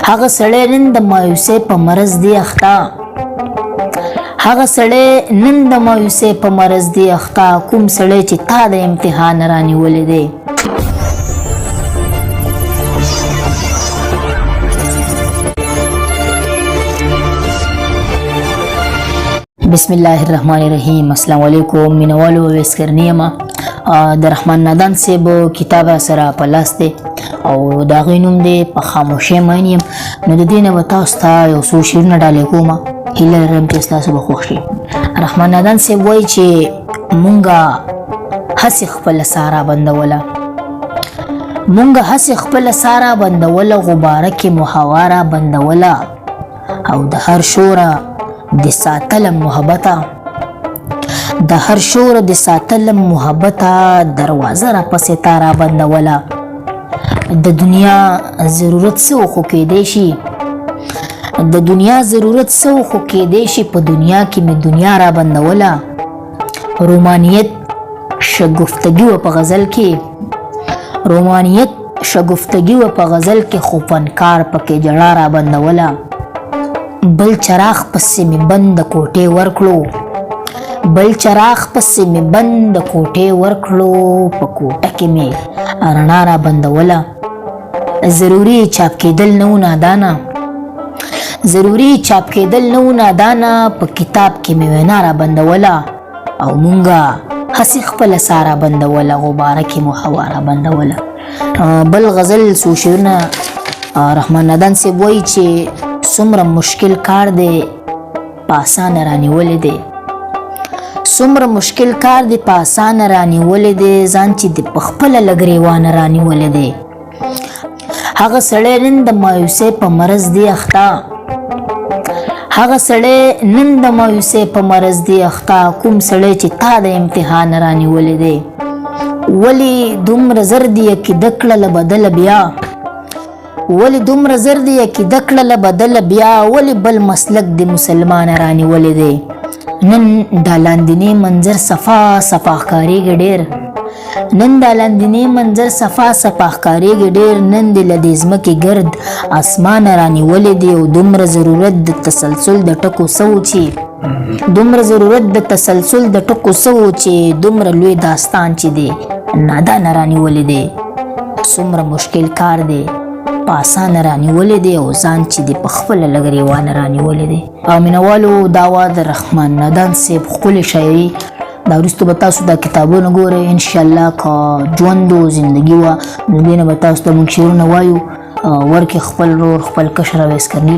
هغه سړی نن د مایوسۍ په مرض دی اخته هغه سړی نن د مایوسۍ په مرض دی اخته کوم سړی چې تا د امتحان رانیولی دی بسم الله الرحمن الرحیم. السلام علیکم مینوالو ویسکرنی یم د رحمان نادان صاحب کتاب سره په لاس دی او د هغې نوم دی په خاموشۍ مین یم. نو د دې نه به تاسو ته یو څو شعرونه ډالۍ کوم. هیله لرم چې ستاسو به خوښ شي. رحمان نادان صاحب وایي چې مونږه هسې خپله ساره بندوله مونږه هسې خپله ساره بندوله غباره کې مو هوا را بندوله او د هر شوره د ساتلم محبته د هر شور د ساتلم محبته دروازه را پسې تا را بندوله د دنیا ضرورت څه خو کېدی شي د دنیا ضرورت څه خو کېدی شي په دنیا کې مې دنیا را بندوله رومانیت شګفتګي و په غزل کې رومانیت شګفتګي و په غزل کې خو فنکار پکې جړا را بندوله بل چراغ پسې مې بند کوټې ورکړو بل چراغ پسې مې بند کوټې ورکړو په کوټه کې مې رڼا را بندوله ضروري چاپ کېدل نه و نادانه ضروري چاپ کېدل نه و نادانه په کتاب کې مې وینا را بندوله او مونږه هسې خپله ساره بندوله غباره کې مو هوا را بندوله. بل غزل څو شعرونه رحمان نادان صاحب وایي چې څومره مشکل کار دی په اسانه رانیولی دی څومره مشکل کار دی په اسانه رانیولی دی ځان چې د پخپله له ګریوانه رانیولی دی هغه سړی نن د مایوسۍ په مرض دی اخته هغه سړی نن د مایوسۍ په مرض دی اخته کوم سړی چې تا د امتحان رانیولی دی ولې دومره زر دی عقیده کړله بدله بیا ولی دومره زر دی عقیده کړله بدله بیا ولی بل مسلک د مسلمان رانیولی دی نن دا لاندینی منظر صفا صفا ښکارېږي ډېر نن دا لاندینی منظر صفا صفا ښکارېږي ډېر نن د له دې ځمکې ګرد اسمان رانیولی دی او دومره ضرورت د تسلسل د ټکو څه و چې دومره ضرورت د تسلسل د ټکو څه و چې دومره لوی داستان چې دی نادانه رانیولی دی څومره مشکل کار دی په اسانه رانیولی دی او ځان چې دی په خپله له ګریوانه رانیولی دی. مینوالو دا وه د رحمان نادان صاحب ښکلې شاعري. دا وروسته به تاسو دا کتابونه ګورئ انشاءالله که ژوند و زندګي وه نو دې نه به تاسو ته موږ شعرونه وایو ورکې خپل رور خپل کشر اویس کرني